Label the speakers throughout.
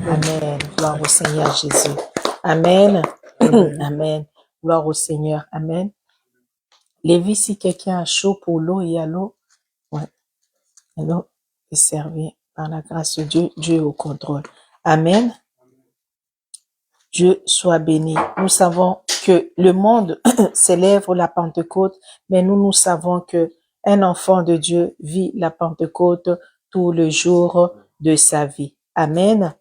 Speaker 1: Amen. Gloire au Seigneur Jésus. Amen. Amen. Gloire au Seigneur. Amen. Lévi, si quelqu'un a chaud pour l'eau, il y a l'eau. Ouais. L'eau est servie par la grâce de Dieu. Dieu est au contrôle. Amen. Dieu soit béni. Nous savons que le monde célèbre la Pentecôte, mais nous savons que un enfant de Dieu vit la Pentecôte tous les jours de sa vie. Amen.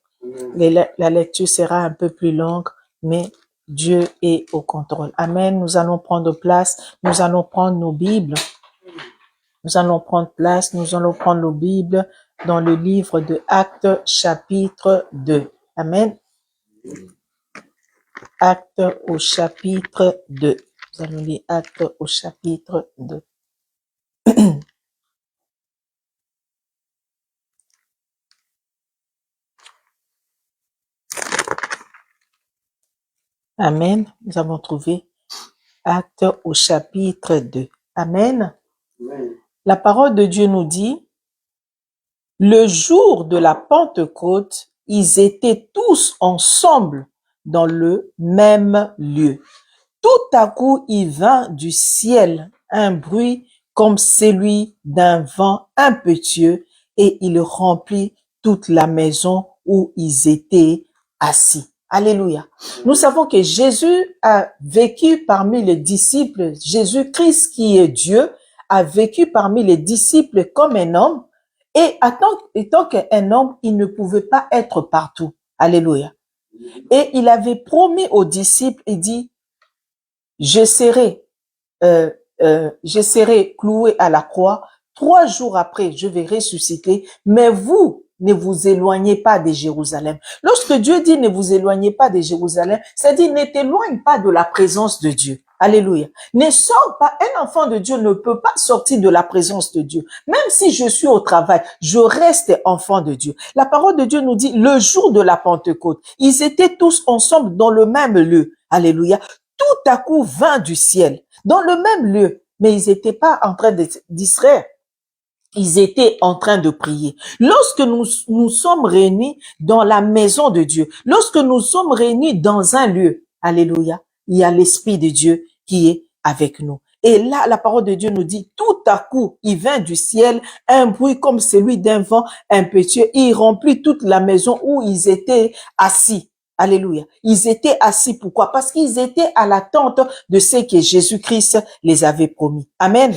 Speaker 1: La lecture sera un peu plus longue, mais Dieu est au contrôle. Amen. Nous allons prendre place. Nous allons prendre nos Bibles. Nous allons prendre place. Nous allons prendre nos Bibles dans le livre de Actes, chapitre 2. Amen. Actes au chapitre 2. Nous allons lire Actes au chapitre 2. Amen. Nous avons trouvé Actes au chapitre 2. Amen. Amen. La parole de Dieu nous dit, le jour de la Pentecôte, ils étaient tous ensemble dans le même lieu. Tout à coup, il vint du ciel un bruit comme celui d'un vent impétueux et il remplit toute la maison où ils étaient assis. Alléluia. Nous savons que Jésus a vécu parmi les disciples. Jésus-Christ, qui est Dieu, a vécu parmi les disciples comme un homme. Et étant qu'un homme, il ne pouvait pas être partout. Alléluia. Et il avait promis aux disciples, il dit, je serai cloué à la croix. 3 jours après, je vais ressusciter. Mais vous, ne vous éloignez pas de Jérusalem. Lorsque Dieu dit ne vous éloignez pas de Jérusalem, c'est-à-dire ne t'éloigne pas de la présence de Dieu. Alléluia. Ne sors pas. Un enfant de Dieu ne peut pas sortir de la présence de Dieu. Même si je suis au travail, je reste enfant de Dieu. La parole de Dieu nous dit, le jour de la Pentecôte, ils étaient tous ensemble dans le même lieu. Alléluia. Tout à coup vint du ciel, dans le même lieu, mais ils n'étaient pas en train de distraire. Ils étaient en train de prier. Lorsque nous sommes réunis dans la maison de Dieu, lorsque nous sommes réunis dans un lieu, alléluia, il y a l'Esprit de Dieu qui est avec nous. Et là, la parole de Dieu nous dit, tout à coup, il vint du ciel un bruit comme celui d'un vent impétueux. Il remplit toute la maison où ils étaient assis. Alléluia. Ils étaient assis. Pourquoi? Parce qu'ils étaient à l'attente de ce que Jésus-Christ les avait promis. Amen.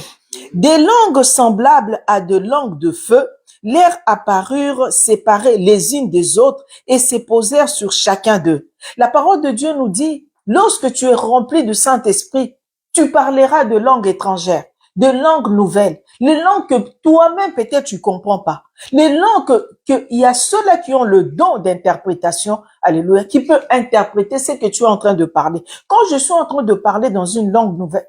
Speaker 1: Des langues semblables à de langues de feu, leur apparurent séparées les unes des autres et se posèrent sur chacun d'eux. La parole de Dieu nous dit, lorsque tu es rempli du Saint-Esprit, tu parleras de langues étrangères, de langues nouvelles, les langues que toi-même peut-être tu comprends pas. Les langues que il y a ceux-là qui ont le don d'interprétation, alléluia, qui peut interpréter ce que tu es en train de parler. Quand je suis en train de parler dans une langue nouvelle,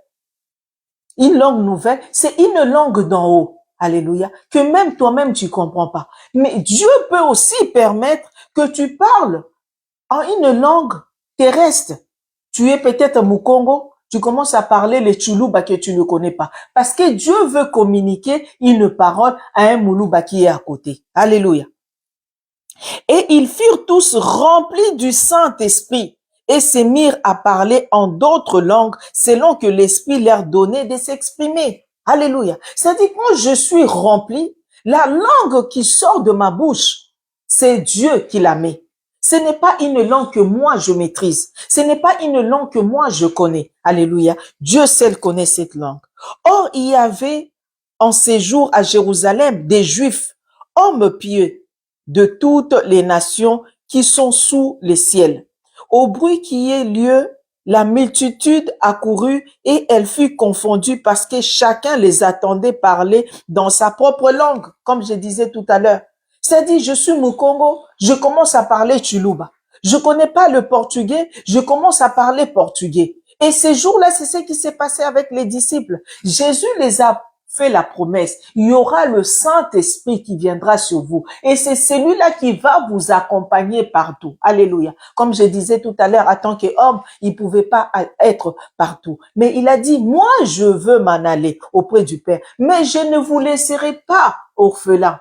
Speaker 1: c'est une langue d'en haut, alléluia, que même toi-même tu comprends pas. Mais Dieu peut aussi permettre que tu parles en une langue terrestre. Tu es peut-être Mukongo, tu commences à parler le Tchoulouba que tu ne connais pas. Parce que Dieu veut communiquer une parole à un Moulouba qui est à côté. Alléluia. Et ils furent tous remplis du Saint-Esprit et se mirent à parler en d'autres langues selon que l'Esprit leur donnait de s'exprimer. Alléluia. C'est-à-dire, quand je suis rempli, la langue qui sort de ma bouche, c'est Dieu qui la met. Ce n'est pas une langue que moi je maîtrise. Ce n'est pas une langue que moi je connais. Alléluia. Dieu seul connaît cette langue. Or, il y avait en séjour à Jérusalem des Juifs, hommes pieux de toutes les nations qui sont sous le ciel. Au bruit qui eut lieu, la multitude accourut et elle fut confondue parce que chacun les attendait parler dans sa propre langue, comme je disais tout à l'heure. C'est-à-dire, je suis Mukongo, je commence à parler Tchoulouba. Je connais pas le portugais, je commence à parler portugais. Et ces jours-là, c'est ce qui s'est passé avec les disciples. Jésus les a fait la promesse. Il y aura le Saint-Esprit qui viendra sur vous. Et c'est celui-là qui va vous accompagner partout. Alléluia. Comme je disais tout à l'heure, en tant qu'homme, il pouvait pas être partout. Mais il a dit, moi, je veux m'en aller auprès du Père. Mais je ne vous laisserai pas orphelins.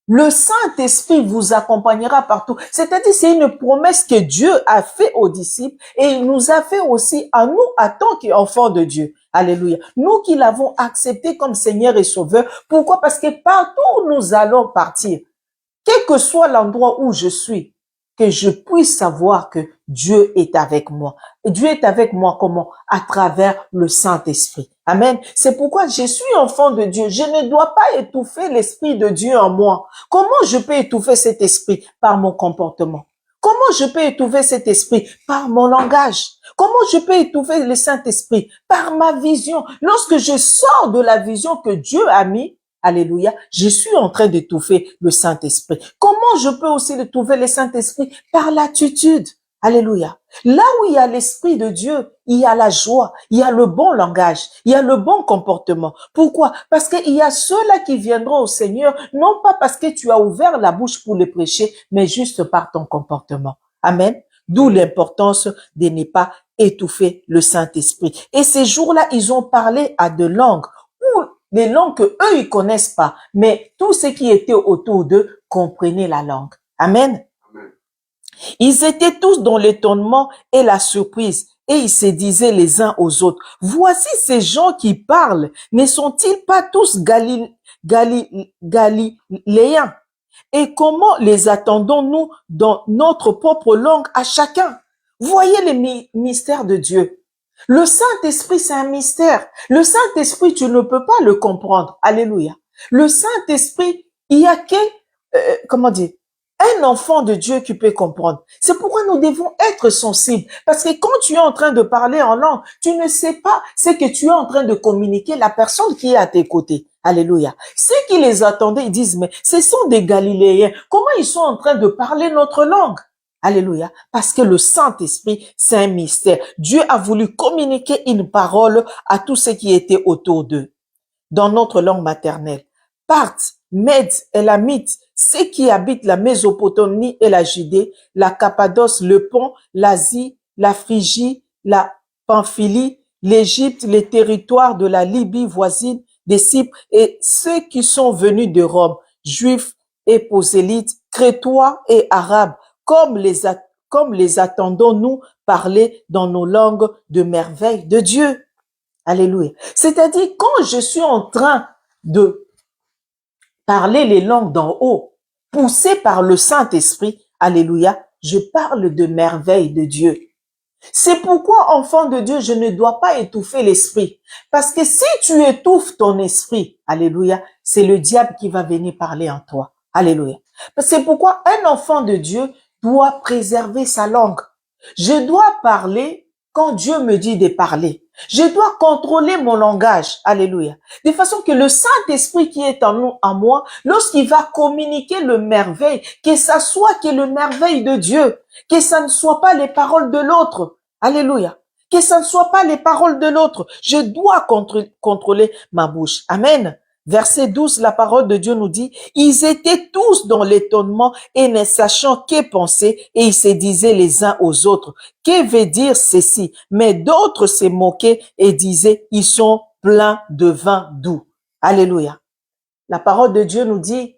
Speaker 1: Le Saint-Esprit vous accompagnera partout. C'est-à-dire, c'est une promesse que Dieu a fait aux disciples et il nous a fait aussi à nous, en tant qu'enfants de Dieu. Alléluia. Nous qui l'avons accepté comme Seigneur et Sauveur. Pourquoi? Parce que partout où nous allons partir, quel que soit l'endroit où je suis, que je puisse savoir que Dieu est avec moi. Et Dieu est avec moi comment? À travers le Saint-Esprit. Amen. C'est pourquoi je suis enfant de Dieu. Je ne dois pas étouffer l'Esprit de Dieu en moi. Comment je peux étouffer cet esprit? Par mon comportement. Comment je peux étouffer cet esprit? Par mon langage. Comment je peux étouffer le Saint-Esprit? Par ma vision. Lorsque je sors de la vision que Dieu a mis, alléluia, je suis en train d'étouffer le Saint-Esprit. Comment je peux aussi étouffer le Saint-Esprit? Par l'attitude. Alléluia. Là où il y a l'Esprit de Dieu, il y a la joie, il y a le bon langage, il y a le bon comportement. Pourquoi? Parce qu'il y a ceux-là qui viendront au Seigneur, non pas parce que tu as ouvert la bouche pour les prêcher, mais juste par ton comportement. Amen. D'où l'importance de ne pas étouffer le Saint-Esprit. Et ces jours-là, ils ont parlé à de langues, ou des langues que eux ils connaissent pas, mais tous ceux qui étaient autour d'eux comprenaient la langue. Amen. Ils étaient tous dans l'étonnement et la surprise, et ils se disaient les uns aux autres, voici ces gens qui parlent, ne sont-ils pas tous galiléens? Et comment les attendons-nous dans notre propre langue à chacun? Voyez les mystères de Dieu. Le Saint-Esprit, c'est un mystère. Le Saint-Esprit, tu ne peux pas le comprendre. Alléluia. Le Saint-Esprit, il y a comment dire, un enfant de Dieu qui peut comprendre. C'est pourquoi nous devons être sensibles. Parce que quand tu es en train de parler en langue, tu ne sais pas ce que tu es en train de communiquer la personne qui est à tes côtés. Alléluia. Ceux qui les attendaient, ils disent, mais ce sont des Galiléens. Comment ils sont en train de parler notre langue? Alléluia. Parce que le Saint-Esprit, c'est un mystère. Dieu a voulu communiquer une parole à tous ceux qui étaient autour d'eux, dans notre langue maternelle. Parthes, Mèdes, Élamites, ceux qui habitent la Mésopotamie et la Judée, la Cappadoce, le Pont, l'Asie, la Phrygie, la Pamphylie, l'Égypte, les territoires de la Libye voisine, des Cypres et ceux qui sont venus de Rome, juifs et prosélytes, crétois et arabes, comme les attendons-nous parler dans nos langues de merveille de Dieu. Alléluia. C'est-à-dire, quand je suis en train de parler les langues d'en haut, poussé par le Saint-Esprit, alléluia, je parle de merveille de Dieu. C'est pourquoi, enfant de Dieu, je ne dois pas étouffer l'esprit. Parce que si tu étouffes ton esprit, alléluia, c'est le diable qui va venir parler en toi. Alléluia. C'est pourquoi un enfant de Dieu doit préserver sa langue. Je dois parler quand Dieu me dit de parler. Je dois contrôler mon langage. Alléluia. De façon que le Saint-Esprit qui est en nous, en moi, lorsqu'il va communiquer le merveille, que ça soit que le merveille de Dieu, que ça ne soit pas les paroles de l'autre. Alléluia. Que ça ne soit pas les paroles de l'autre. Je dois contrôler ma bouche. Amen. Verset 12, la parole de Dieu nous dit, ils étaient tous dans l'étonnement et ne sachant que penser, et ils se disaient les uns aux autres, que veut dire ceci? Mais d'autres se moquaient et disaient, ils sont pleins de vin doux. Alléluia. La parole de Dieu nous dit,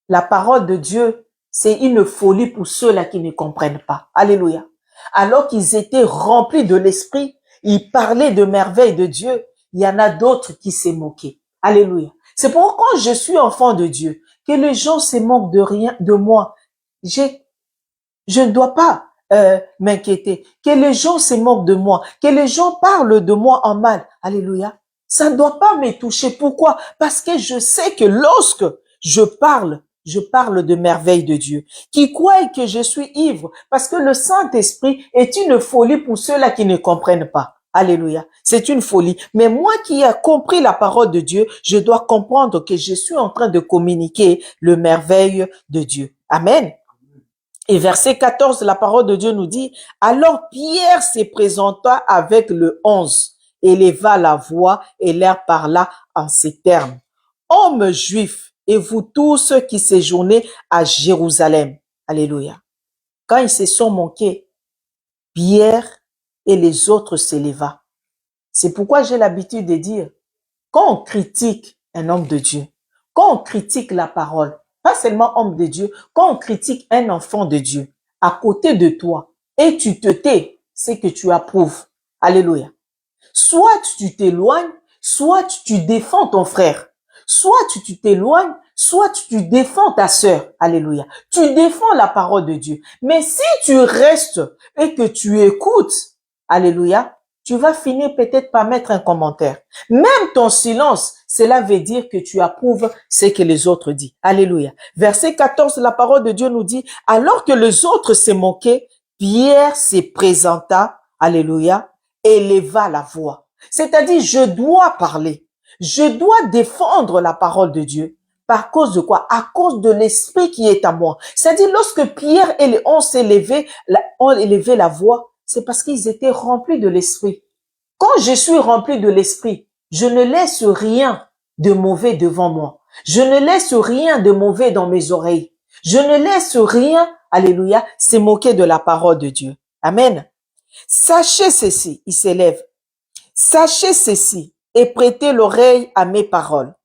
Speaker 1: la parole de Dieu, c'est une folie pour ceux-là qui ne comprennent pas. Alléluia. Alors qu'ils étaient remplis de l'esprit, ils parlaient de merveilles de Dieu, il y en a d'autres qui s'est moqués. Alléluia. C'est pourquoi quand je suis enfant de Dieu, que les gens se moquent de rien, de moi, je ne dois pas m'inquiéter. Que les gens se moquent de moi, que les gens parlent de moi en mal. Alléluia. Ça ne doit pas me toucher. Pourquoi? Parce que je sais que lorsque je parle de merveilles de Dieu. Qui croient que je suis ivre, parce que le Saint-Esprit est une folie pour ceux-là qui ne comprennent pas. Alléluia. C'est une folie. Mais moi qui ai compris la parole de Dieu, je dois comprendre que je suis en train de communiquer le merveille de Dieu. Amen. Et verset 14, la parole de Dieu nous dit, alors Pierre se présenta avec le 11, éleva la voix et leur parla en ces termes. Hommes juifs, et vous tous qui séjournez à Jérusalem. Alléluia. Quand ils se sont moqués, Pierre et les autres s'éleva. C'est pourquoi j'ai l'habitude de dire, quand on critique un homme de Dieu, quand on critique la parole, pas seulement homme de Dieu, quand on critique un enfant de Dieu à côté de toi et tu te tais, c'est que tu approuves. Alléluia. Soit tu t'éloignes, soit tu défends ton frère. Soit tu t'éloignes, soit tu défends ta sœur. Alléluia. Tu défends la parole de Dieu. Mais si tu restes et que tu écoutes, alléluia, tu vas finir peut-être par mettre un commentaire. Même ton silence, cela veut dire que tu approuves ce que les autres disent. Alléluia. Verset 14, la parole de Dieu nous dit, alors que les autres se moquaient, Pierre se présenta, alléluia, éleva la voix. C'est-à-dire, je dois parler. Je dois défendre la parole de Dieu. Par cause de quoi? À cause de l'esprit qui est à moi. C'est-à-dire, lorsque Pierre et les 11 ont élevé la voix, c'est parce qu'ils étaient remplis de l'esprit. Quand je suis rempli de l'esprit, je ne laisse rien de mauvais devant moi. Je ne laisse rien de mauvais dans mes oreilles. Je ne laisse rien, alléluia, se moquer de la parole de Dieu. Amen. Sachez ceci, il s'élève. Sachez ceci et prêtez l'oreille à mes paroles.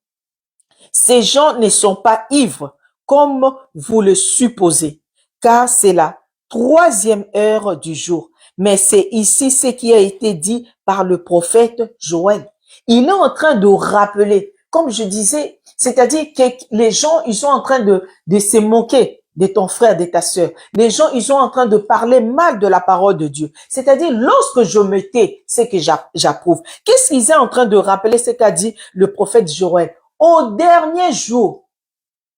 Speaker 1: Ces gens ne sont pas ivres comme vous le supposez, car c'est la 3e heure du jour. Mais c'est ici ce qui a été dit par le prophète Joël. Il est en train de rappeler, comme je disais, c'est-à-dire que les gens, ils sont en train de se moquer de ton frère, de ta sœur. Les gens, ils sont en train de parler mal de la parole de Dieu. C'est-à-dire, lorsque je me tais, c'est que j'approuve. Qu'est-ce qu'ils sont en train de rappeler, ce qu'a dit le prophète Joël? Au dernier jour,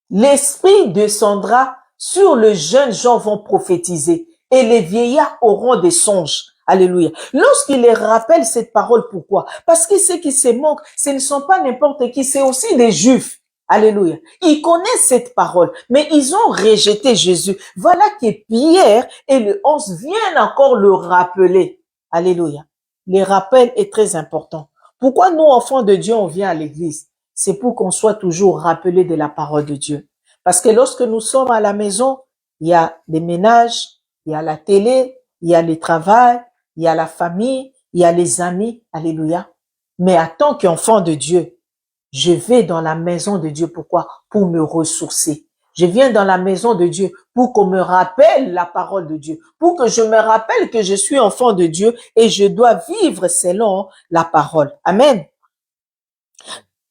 Speaker 1: l'Esprit descendra sur les jeunes gens vont prophétiser et les vieillards auront des songes. Alléluia. Lorsqu'il les rappelle cette parole, pourquoi? Parce que ceux qui se moquent, ce ne sont pas n'importe qui, c'est aussi des Juifs. Alléluia. Ils connaissent cette parole, mais ils ont rejeté Jésus. Voilà que Pierre et le 11 viennent encore le rappeler. Alléluia. Le rappel est très important. Pourquoi nous, enfants de Dieu, on vient à l'église? C'est pour qu'on soit toujours rappelé de la parole de Dieu. Parce que lorsque nous sommes à la maison, il y a les ménages, il y a la télé, il y a le travail, il y a la famille, il y a les amis. Alléluia. Mais en tant qu'enfant de Dieu, je vais dans la maison de Dieu. Pourquoi? Pour me ressourcer. Je viens dans la maison de Dieu pour qu'on me rappelle la parole de Dieu, pour que je me rappelle que je suis enfant de Dieu et je dois vivre selon la parole. Amen.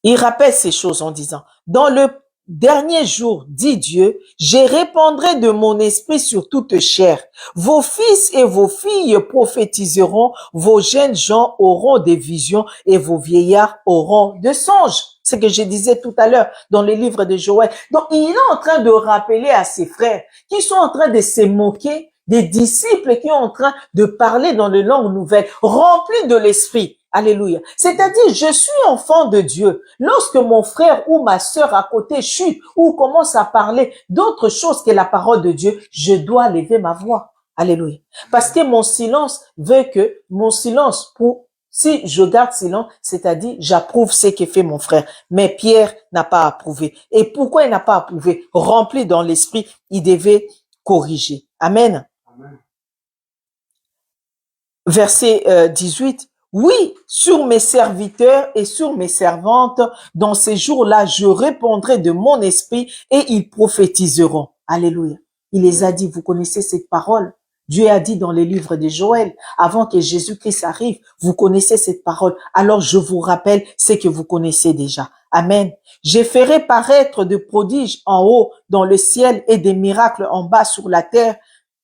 Speaker 1: Il rappelle ces choses en disant, dans le dernier jour, dit Dieu, je répandrai de mon esprit sur toute chair. Vos fils et vos filles prophétiseront, vos jeunes gens auront des visions et vos vieillards auront des songes. C'est ce que je disais tout à l'heure dans le livre de Joël. Donc, il est en train de rappeler à ses frères qui sont en train de se moquer des disciples qui sont en train de parler dans les langues nouvelles, remplis de l'esprit. Alléluia. C'est-à-dire, je suis enfant de Dieu. Lorsque mon frère ou ma sœur à côté chute ou commence à parler d'autre chose que la parole de Dieu, je dois lever ma voix. Alléluia. Parce que mon silence veut que mon silence si je garde silence, c'est-à-dire, j'approuve ce que fait mon frère. Mais Pierre n'a pas approuvé. Et pourquoi il n'a pas approuvé? Rempli dans l'esprit, il devait corriger. Amen. Amen. Verset 18. Oui, sur mes serviteurs et sur mes servantes, dans ces jours-là, je répondrai de mon esprit et ils prophétiseront. Alléluia. Il les a dit, vous connaissez cette parole. Dieu a dit dans les livres de Joël, avant que Jésus-Christ arrive, vous connaissez cette parole. Alors je vous rappelle ce que vous connaissez déjà. Amen. Je ferai paraître de prodiges en haut dans le ciel et des miracles en bas sur la terre,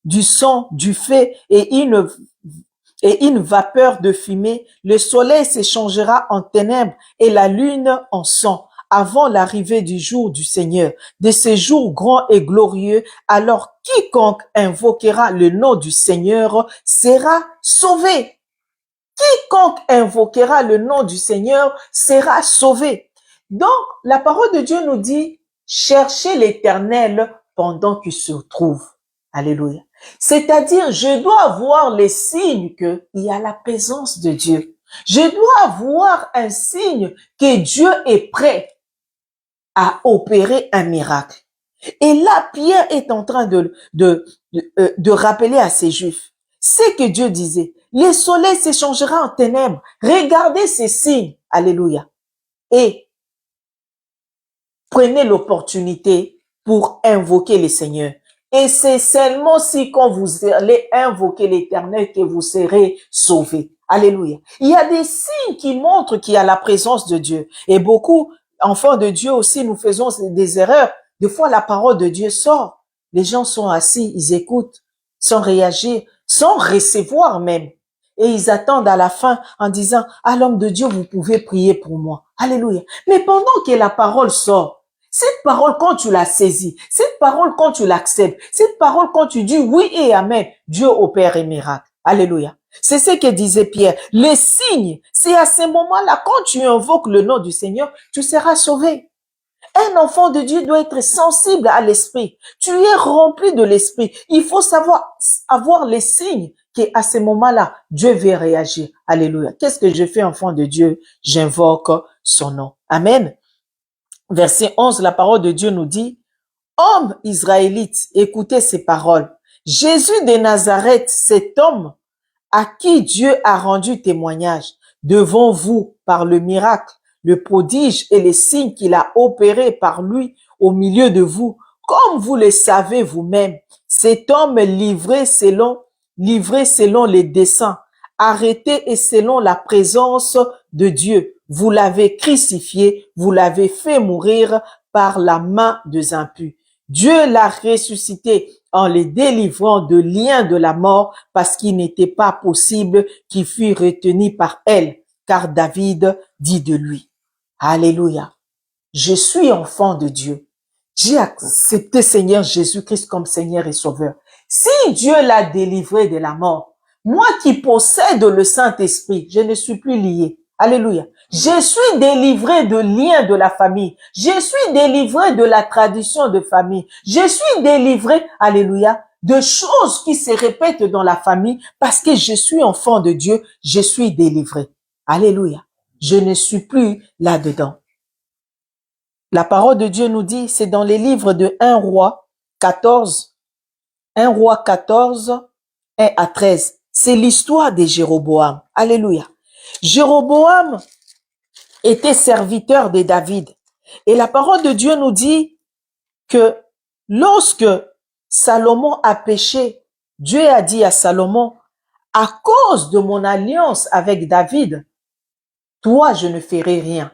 Speaker 1: du sang, du feu et une vapeur de fumée, le soleil s'échangera en ténèbres et la lune en sang avant l'arrivée du jour du Seigneur, de ces jours grands et glorieux. Alors quiconque invoquera le nom du Seigneur sera sauvé. Quiconque invoquera le nom du Seigneur sera sauvé. Donc, la parole de Dieu nous dit, cherchez l'Éternel pendant qu'il se trouve. Alléluia. C'est-à-dire, je dois voir les signes qu'il y a la présence de Dieu. Je dois voir un signe que Dieu est prêt à opérer un miracle. Et là, Pierre est en train de rappeler à ces Juifs ce que Dieu disait. Le soleil s'échangera en ténèbres. Regardez ces signes. Alléluia. Et prenez l'opportunité pour invoquer le Seigneur. Et c'est seulement si quand vous allez invoquer l'Éternel que vous serez sauvés. Alléluia. Il y a des signes qui montrent qu'il y a la présence de Dieu. Et beaucoup, enfants de Dieu aussi, nous faisons des erreurs. Des fois, la parole de Dieu sort. Les gens sont assis, ils écoutent, sans réagir, sans recevoir même. Et ils attendent à la fin en disant, à l'homme de Dieu, vous pouvez prier pour moi. Alléluia. Mais pendant que la parole sort, cette parole, quand tu la saisis, cette parole, quand tu l'acceptes, cette parole, quand tu dis oui et amen, Dieu opère un miracle. Alléluia. C'est ce que disait Pierre. Les signes, c'est à ce moment-là, quand tu invoques le nom du Seigneur, tu seras sauvé. Un enfant de Dieu doit être sensible à l'esprit. Tu es rempli de l'esprit. Il faut savoir avoir les signes qu'à ce moment-là, Dieu veut réagir. Alléluia. Qu'est-ce que je fais, enfant de Dieu? J'invoque son nom. Amen. Verset 11, la parole de Dieu nous dit, Hommes israélites, écoutez ces paroles. Jésus de Nazareth, cet homme à qui Dieu a rendu témoignage devant vous par le miracle, le prodige et les signes qu'il a opérés par lui au milieu de vous, comme vous le savez vous-même, cet homme livré selon les desseins, arrêté et selon la présence de Dieu. Vous l'avez crucifié, vous l'avez fait mourir par la main des impurs. Dieu l'a ressuscité en les délivrant de liens de la mort parce qu'il n'était pas possible qu'il fût retenu par elle, car David dit de lui. Alléluia. Je suis enfant de Dieu. J'ai accepté Seigneur Jésus-Christ comme Seigneur et Sauveur. Si Dieu l'a délivré de la mort, moi qui possède le Saint-Esprit, je ne suis plus lié. Alléluia. Je suis délivré de liens de la famille. Je suis délivré de la tradition de famille. Je suis délivré, alléluia, de choses qui se répètent dans la famille parce que je suis enfant de Dieu. Je suis délivré. Alléluia. Je ne suis plus là-dedans. La parole de Dieu nous dit, c'est dans les livres de 1 roi 14, 1 roi 14, 1 à 13. C'est l'histoire de Jéroboam. Alléluia. Jéroboam était serviteur de David. Et la parole de Dieu nous dit que lorsque Salomon a péché, Dieu a dit à Salomon, à cause de mon alliance avec David, toi, je ne ferai rien.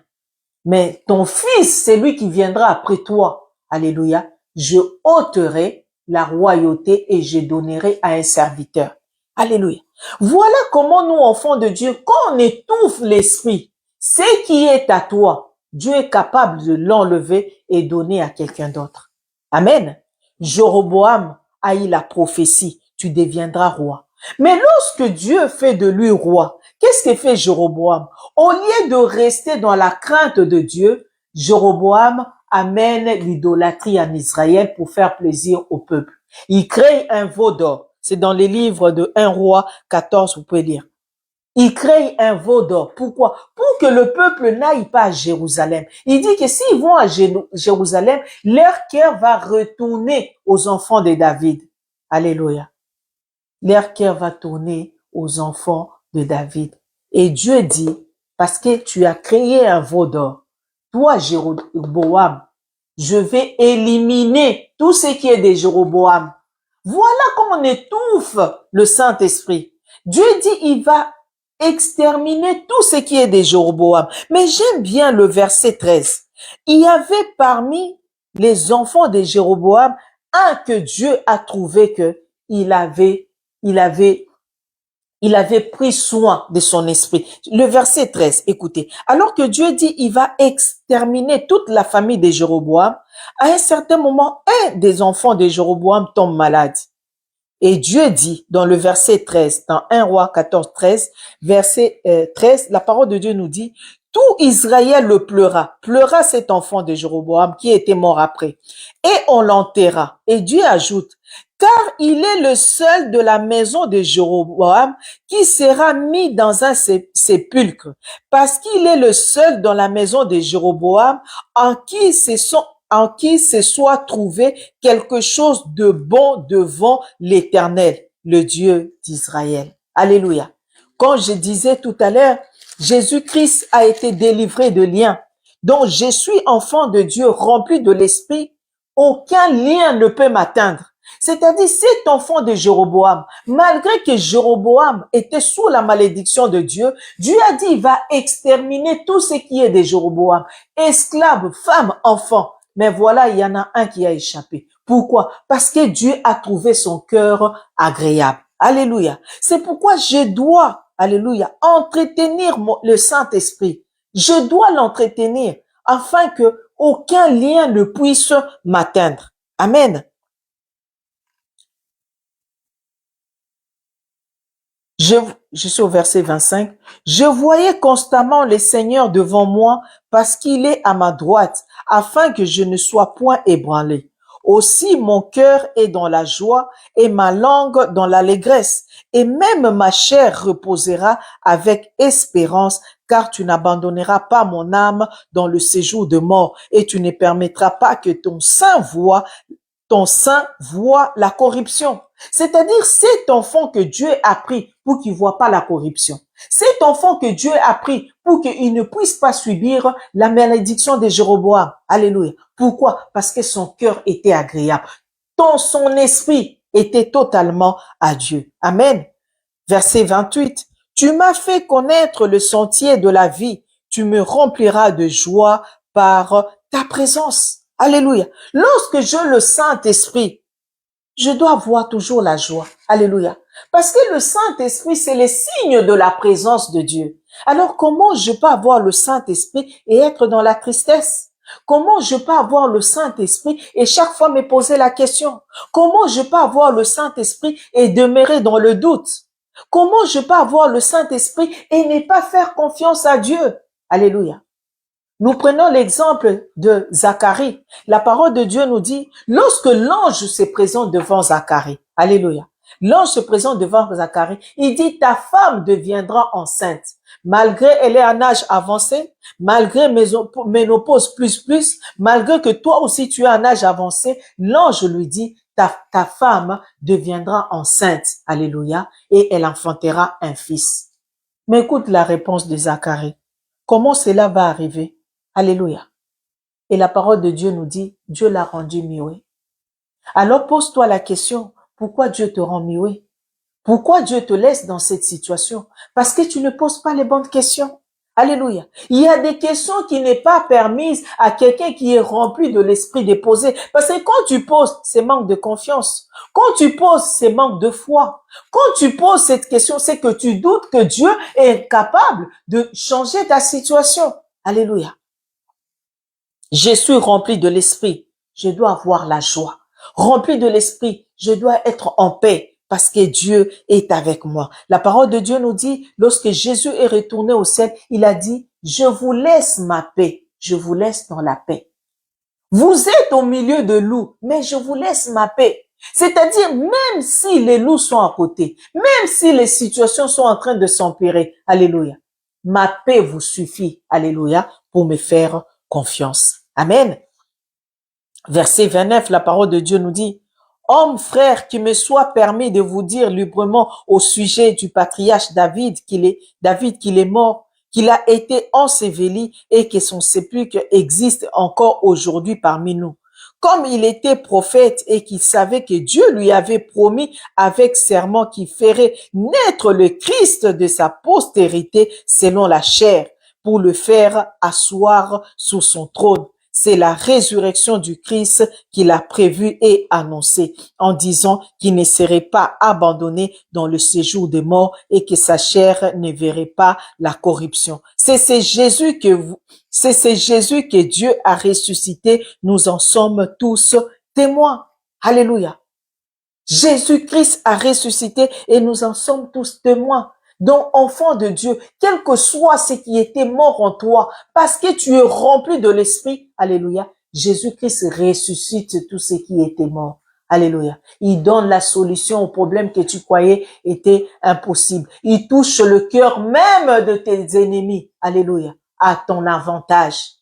Speaker 1: Mais ton fils, c'est lui qui viendra après toi. Alléluia. Je ôterai la royauté et je donnerai à un serviteur. Alléluia. Voilà comment nous, enfants de Dieu, quand on étouffe l'esprit, ce qui est à toi, Dieu est capable de l'enlever et donner à quelqu'un d'autre. Amen. Jéroboam a eu la prophétie, tu deviendras roi. Mais lorsque Dieu fait de lui roi, qu'est-ce que fait Jéroboam? Au lieu de rester dans la crainte de Dieu, Jéroboam amène l'idolâtrie en Israël pour faire plaisir au peuple. Il crée un veau d'or. C'est dans les livres de 1 roi 14, vous pouvez lire. Il crée un veau d'or. Pourquoi? Pour que le peuple n'aille pas à Jérusalem. Il dit que s'ils vont à Jérusalem, leur cœur va retourner aux enfants de David. Alléluia. Leur cœur va tourner aux enfants de David. Et Dieu dit, parce que tu as créé un veau d'or, toi, Jéroboam, je vais éliminer tout ce qui est de Jéroboam. Voilà comment on étouffe le Saint-Esprit. Dieu dit, il va exterminer tout ce qui est de Jéroboam. Mais j'aime bien le verset 13. Il y avait parmi les enfants de Jéroboam un que Dieu a trouvé que il avait pris soin de son esprit. Le verset 13, écoutez. Alors que Dieu dit, il va exterminer toute la famille de Jéroboam, à un certain moment, un des enfants de Jéroboam tombe malade. Et Dieu dit, dans le verset 13, dans 1 roi 14, 13, verset 13, la parole de Dieu nous dit, tout Israël le pleura cet enfant de Jéroboam qui était mort après. Et on l'enterra. Et Dieu ajoute, car il est le seul de la maison de Jéroboam qui sera mis dans un sépulcre, parce qu'il est le seul dans la maison de Jéroboam en qui se soit trouvé quelque chose de bon devant l'Éternel, le Dieu d'Israël. Alléluia. Quand je disais tout à l'heure, Jésus-Christ a été délivré de liens. Donc, je suis enfant de Dieu, rempli de l'Esprit. aucun lien ne peut m'atteindre. C'est-à-dire, cet enfant de Jéroboam, malgré que Jéroboam était sous la malédiction de Dieu, Dieu a dit, il va exterminer tout ce qui est de Jéroboam, esclaves, femmes, enfants. Mais voilà, il y en a un qui a échappé. Pourquoi? Parce que Dieu a trouvé son cœur agréable. Alléluia. C'est pourquoi je dois, alléluia, entretenir le Saint-Esprit. Je dois l'entretenir afin que aucun lien ne puisse m'atteindre. Amen. Je suis au verset 25. Je voyais constamment le Seigneur devant moi parce qu'il est à ma droite, afin que je ne sois point ébranlé. Aussi mon cœur est dans la joie et ma langue dans l'allégresse, et même ma chair reposera avec espérance, car tu n'abandonneras pas mon âme dans le séjour de mort, et tu ne permettras pas que ton sein voit la corruption. C'est-à-dire cet enfant que Dieu a pris pour qu'il ne voit pas la corruption. Cet enfant que Dieu a pris pour qu'il ne puisse pas subir la malédiction de Jéroboam. Alléluia. Pourquoi? Parce que son cœur était agréable. Son esprit était totalement à Dieu. Amen. Verset 28. Tu m'as fait connaître le sentier de la vie. Tu me rempliras de joie par ta présence. Alléluia. Lorsque je le Saint-Esprit, je dois avoir toujours la joie. Alléluia. Parce que le Saint-Esprit, c'est le signe de la présence de Dieu. Alors, comment je peux avoir le Saint-Esprit et être dans la tristesse? Comment je peux avoir le Saint-Esprit et chaque fois me poser la question? Comment je peux avoir le Saint-Esprit et demeurer dans le doute? Comment je peux avoir le Saint-Esprit et ne pas faire confiance à Dieu? Alléluia. Nous prenons l'exemple de Zacharie. La parole de Dieu nous dit, lorsque l'ange se présente devant Zacharie, alléluia, l'ange se présente devant Zacharie, il dit, ta femme deviendra enceinte. Malgré elle est en âge avancé, malgré ménopause plus, malgré que toi aussi tu es en âge avancé, l'ange lui dit, ta femme deviendra enceinte, alléluia, et elle enfantera un fils. Mais écoute la réponse de Zacharie. Comment cela va arriver? Alléluia. Et la parole de Dieu nous dit, Dieu l'a rendu muet. Alors pose-toi la question, pourquoi Dieu te rend muet? Pourquoi Dieu te laisse dans cette situation? Parce que tu ne poses pas les bonnes questions. Alléluia. Il y a des questions qui n'est pas permises à quelqu'un qui est rempli de l'esprit déposé. Parce que quand tu poses, c'est manque de confiance. Quand tu poses, c'est manque de foi. Quand tu poses cette question, c'est que tu doutes que Dieu est capable de changer ta situation. Alléluia. Je suis rempli de l'esprit, je dois avoir la joie. Rempli de l'esprit, je dois être en paix parce que Dieu est avec moi. La parole de Dieu nous dit, lorsque Jésus est retourné au ciel, il a dit, je vous laisse ma paix, je vous laisse dans la paix. Vous êtes au milieu de loups, mais je vous laisse ma paix. C'est-à-dire, même si les loups sont à côté, même si les situations sont en train de s'empirer, alléluia, ma paix vous suffit, alléluia, pour me faire confiance. Amen. Verset 29, la parole de Dieu nous dit, Homme, frère, qu'il me soit permis de vous dire librement au sujet du patriarche David qu'il est mort, qu'il a été enseveli et que son sépulcre existe encore aujourd'hui parmi nous. Comme il était prophète et qu'il savait que Dieu lui avait promis avec serment qu'il ferait naître le Christ de sa postérité selon la chair, pour le faire asseoir sous son trône. C'est la résurrection du Christ qu'il a prévue et annoncée en disant qu'il ne serait pas abandonné dans le séjour des morts et que sa chair ne verrait pas la corruption. C'est ce Jésus que Dieu a ressuscité. Nous en sommes tous témoins. Alléluia. Jésus-Christ a ressuscité et nous en sommes tous témoins. Donc, enfant de Dieu, quel que soit ce qui était mort en toi, parce que tu es rempli de l'Esprit, alléluia, Jésus-Christ ressuscite tout ce qui était mort. Alléluia. Il donne la solution au problème que tu croyais était impossible. Il touche le cœur même de tes ennemis. Alléluia. À ton avantage.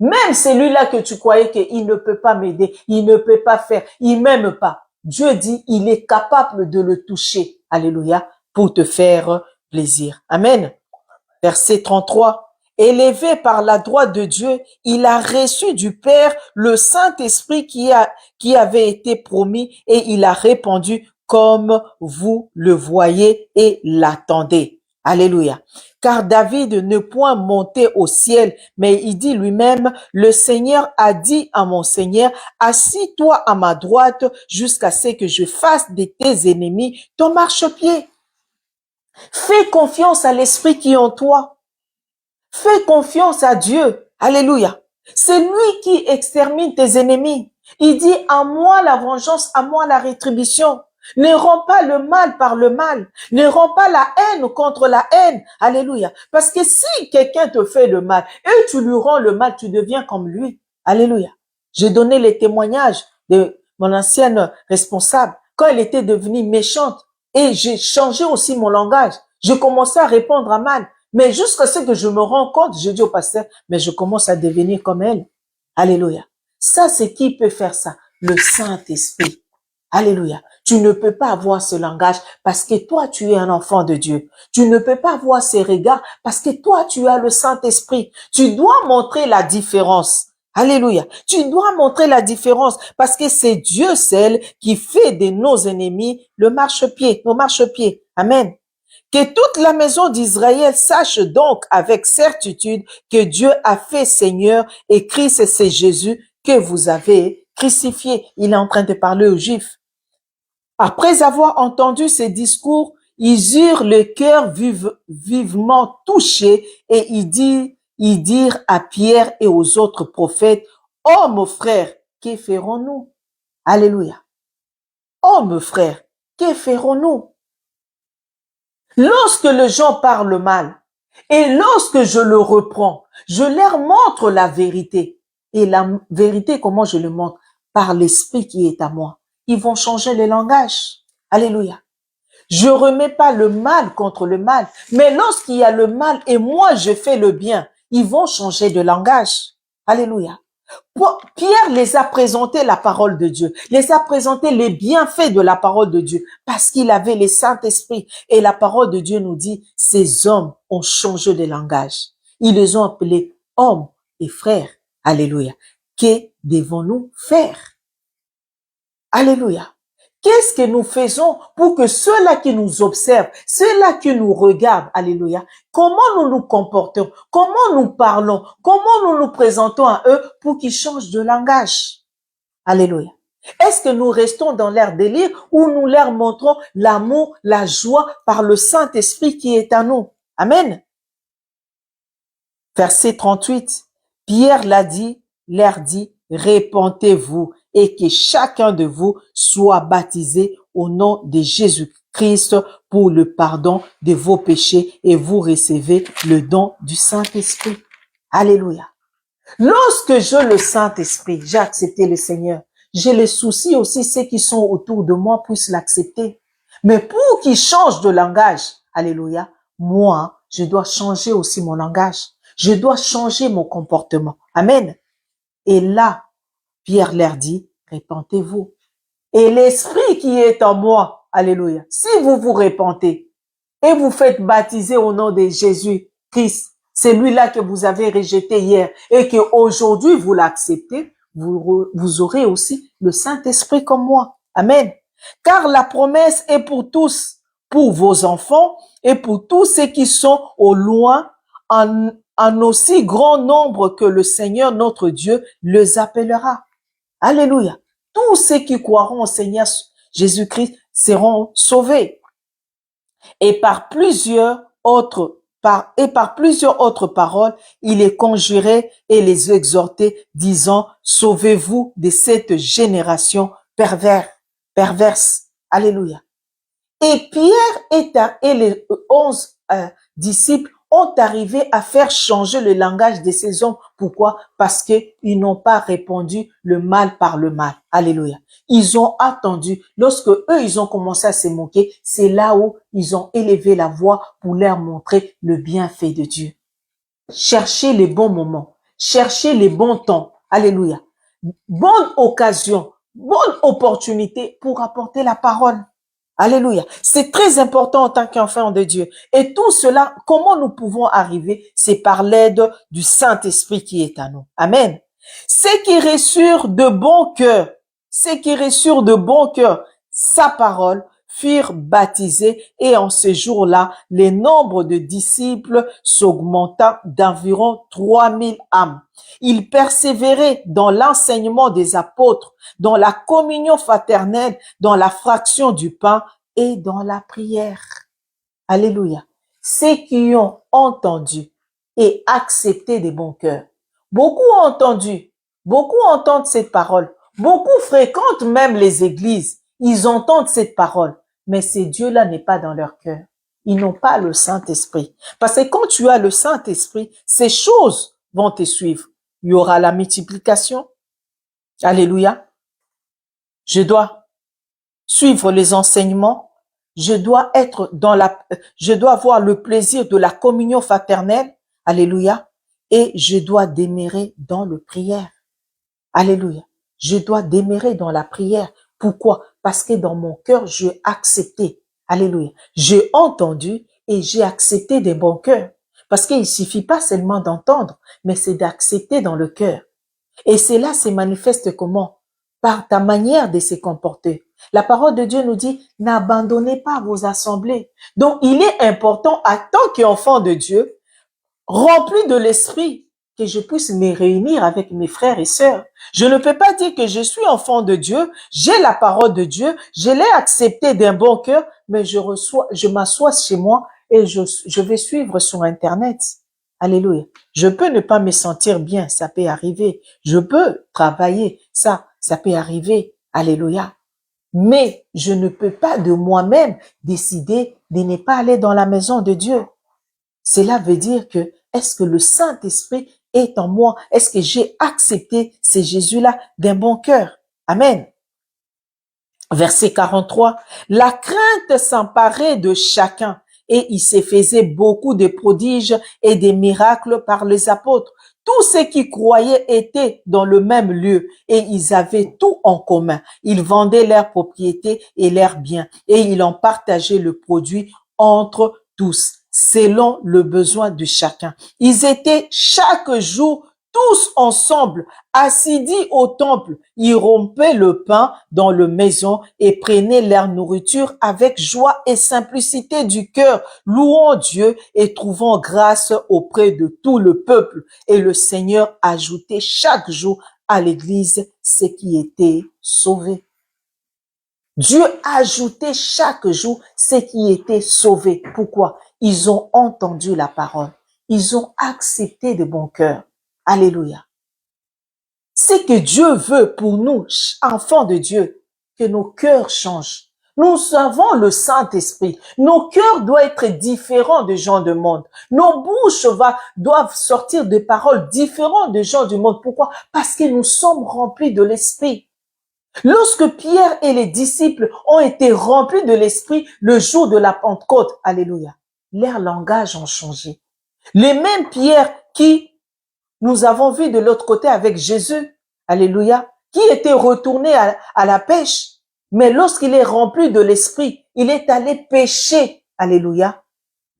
Speaker 1: Même celui-là que tu croyais qu'il ne peut pas m'aider, il ne peut pas faire, il m'aime pas. Dieu dit, il est capable de le toucher. Alléluia. Pour te faire plaisir. Amen. Verset 33. Élevé par la droite de Dieu, il a reçu du Père le Saint-Esprit qui avait été promis et il a répandu comme vous le voyez et l'attendez. Alléluia. Car David ne point monter au ciel, mais il dit lui-même, le Seigneur a dit à mon Seigneur, assis-toi à ma droite jusqu'à ce que je fasse de tes ennemis ton marchepied. Fais confiance à l'Esprit qui est en toi. Fais confiance à Dieu. Alléluia. C'est lui qui extermine tes ennemis. Il dit, à moi la vengeance, à moi la rétribution. Ne rends pas le mal par le mal. Ne rends pas la haine contre la haine. Alléluia. Parce que si quelqu'un te fait le mal et tu lui rends le mal, tu deviens comme lui. Alléluia. J'ai donné les témoignages de mon ancienne responsable quand elle était devenue méchante et j'ai changé aussi mon langage. Je commençais à répondre à mal. Mais jusqu'à ce que je me rends compte, je dis au pasteur, mais je commence à devenir comme elle. Alléluia. Ça, c'est qui peut faire ça? Le Saint-Esprit. Alléluia. Tu ne peux pas avoir ce langage parce que toi, tu es un enfant de Dieu. Tu ne peux pas avoir ces regards parce que toi, tu as le Saint-Esprit. Tu dois montrer la différence. Alléluia. Tu dois montrer la différence parce que c'est Dieu seul qui fait de nos ennemis le marchepied, nos marchepieds. Amen. Que toute la maison d'Israël sache donc avec certitude que Dieu a fait Seigneur et Christ, c'est Jésus que vous avez crucifié. Il est en train de parler aux Juifs. Après avoir entendu ces discours, ils eurent le cœur vivement touché et ils dirent à Pierre et aux autres prophètes, « Oh, mon frère, que ferons-nous? » Alléluia. « Oh, mon frère, que ferons-nous? » Lorsque les gens parlent mal et lorsque je le reprends, je leur montre la vérité. Et la vérité, comment je le montre? Par l'Esprit qui est à moi. Ils vont changer le langage. Alléluia. Je remets pas le mal contre le mal, mais lorsqu'il y a le mal et moi je fais le bien, ils vont changer de langage. Alléluia. Pierre les a présenté la parole de Dieu, les a présenté les bienfaits de la parole de Dieu, parce qu'il avait le Saint-Esprit. Et la parole de Dieu nous dit, ces hommes ont changé de langage. Ils les ont appelés hommes et frères. Alléluia. Que devons-nous faire? Alléluia. Qu'est-ce que nous faisons pour que ceux-là qui nous observent, ceux-là qui nous regardent, alléluia, comment nous nous comportons, comment nous parlons, comment nous nous présentons à eux pour qu'ils changent de langage? Alléluia. Est-ce que nous restons dans leur délire ou nous leur montrons l'amour, la joie par le Saint-Esprit qui est à nous? Amen. Verset 38. Pierre leur dit, répentez-vous et que chacun de vous soit baptisé au nom de Jésus-Christ pour le pardon de vos péchés et vous recevez le don du Saint-Esprit. Alléluia. Lorsque j'ai le Saint-Esprit, j'ai accepté le Seigneur. J'ai le souci aussi, ceux qui sont autour de moi puissent l'accepter. Mais pour qu'ils changent de langage, alléluia, moi, je dois changer aussi mon langage. Je dois changer mon comportement. Amen. Et là, Pierre leur dit, répentez-vous. Et l'Esprit qui est en moi, alléluia, si vous vous repentez et vous faites baptiser au nom de Jésus-Christ, celui-là que vous avez rejeté hier et que aujourd'hui vous l'acceptez, vous aurez aussi le Saint-Esprit comme moi. Amen. Car la promesse est pour tous, pour vos enfants et pour tous ceux qui sont au loin, en aussi grand nombre que le Seigneur notre Dieu les appellera. Alléluia. Tous ceux qui croiront au Seigneur Jésus-Christ seront sauvés. Et par plusieurs autres paroles, il les conjurait et les exhortait, disant, sauvez-vous de cette génération perverse. Alléluia. Et Pierre et les 11 disciples ont arrivé à faire changer le langage de ces hommes. Pourquoi? Parce qu'ils n'ont pas répondu le mal par le mal. Alléluia. Ils ont attendu. Lorsque eux, ils ont commencé à se moquer, c'est là où ils ont élevé la voix pour leur montrer le bienfait de Dieu. Cherchez les bons moments. Cherchez les bons temps. Alléluia. Bonne occasion, bonne opportunité pour apporter la parole. Alléluia. C'est très important en tant qu'enfant de Dieu. Et tout cela, comment nous pouvons arriver? C'est par l'aide du Saint-Esprit qui est à nous. Amen. Ceux qui reçurent de bon cœur, ceux qui reçurent de bon cœur sa parole, furent baptisés et en ce jour-là, le nombre de disciples s'augmenta d'environ 3000 âmes. Ils persévéraient dans l'enseignement des apôtres, dans la communion fraternelle, dans la fraction du pain et dans la prière. Alléluia. Ceux qui ont entendu et accepté de bon cœur. Beaucoup ont entendu, beaucoup entendent cette parole, beaucoup fréquentent même les églises, ils entendent cette parole, mais ces dieux-là n'est pas dans leur cœur. Ils n'ont pas le Saint-Esprit. Parce que quand tu as le Saint-Esprit, ces choses vont te suivre. Il y aura la multiplication. Alléluia. Je dois suivre les enseignements. Je dois avoir le plaisir de la communion fraternelle. Alléluia. Et je dois demeurer dans la prière. Alléluia. Je dois demeurer dans la prière. Pourquoi? Parce que dans mon cœur, j'ai accepté. Alléluia. J'ai entendu et j'ai accepté de bon cœur. Parce qu'il suffit pas seulement d'entendre, mais c'est d'accepter dans le cœur. Et cela se manifeste comment? Par ta manière de se comporter. La parole de Dieu nous dit, n'abandonnez pas vos assemblées. Donc, il est important, en tant qu'enfant de Dieu, rempli de l'esprit, que je puisse me réunir avec mes frères et sœurs. Je ne peux pas dire que je suis enfant de Dieu, j'ai la parole de Dieu, je l'ai acceptée d'un bon cœur, mais je m'assois chez moi et je vais suivre sur Internet. Alléluia. Je peux ne pas me sentir bien, ça peut arriver. Je peux travailler, ça peut arriver. Alléluia. Mais je ne peux pas de moi-même décider de ne pas aller dans la maison de Dieu. Cela veut dire que, est-ce que le Saint-Esprit est en moi? Est-ce que j'ai accepté ce Jésus-là d'un bon cœur? Amen. Verset 43. La crainte s'emparait de chacun et il se faisait beaucoup de prodiges et des miracles par les apôtres. Tous ceux qui croyaient étaient dans le même lieu et ils avaient tout en commun. Ils vendaient leurs propriétés et leurs biens et ils en partageaient le produit entre tous, selon le besoin de chacun. Ils étaient chaque jour tous ensemble, assidus au temple. Ils rompaient le pain dans la maison et prenaient leur nourriture avec joie et simplicité du cœur, louant Dieu et trouvant grâce auprès de tout le peuple. Et le Seigneur ajoutait chaque jour à l'église ceux qui étaient sauvés. Dieu ajoutait chaque jour ceux qui étaient sauvés. Pourquoi? Ils ont entendu la parole. Ils ont accepté de bon cœur. Alléluia. C'est que Dieu veut pour nous, enfants de Dieu, que nos cœurs changent. Nous avons le Saint-Esprit. Nos cœurs doivent être différents des gens du monde. Nos bouches doivent sortir de paroles différentes des gens du monde. Pourquoi? Parce que nous sommes remplis de l'Esprit. Lorsque Pierre et les disciples ont été remplis de l'Esprit le jour de la Pentecôte, alléluia, leur langage ont changé. Les mêmes Pierre qui nous avons vu de l'autre côté avec Jésus, alléluia, qui était retourné à la pêche, mais lorsqu'il est rempli de l'Esprit, il est allé pêcher, alléluia,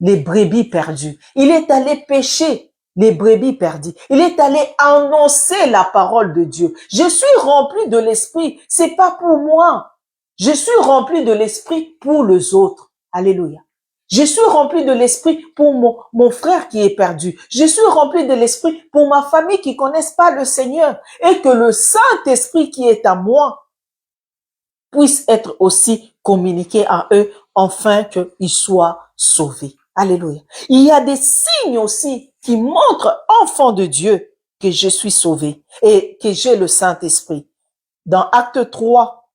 Speaker 1: les brebis perdues. Il est allé pêcher les brebis perdues. Il est allé annoncer la parole de Dieu. Je suis rempli de l'Esprit, c'est pas pour moi. Je suis rempli de l'Esprit pour les autres. Alléluia. Je suis rempli de l'Esprit pour mon frère qui est perdu. Je suis rempli de l'Esprit pour ma famille qui ne connaissent pas le Seigneur. Et que le Saint-Esprit qui est à moi puisse être aussi communiqué à eux afin qu'ils soient sauvés. Alléluia. Il y a des signes aussi qui montrent, enfant de Dieu, que je suis sauvé et que j'ai le Saint-Esprit. Dans Acte 3,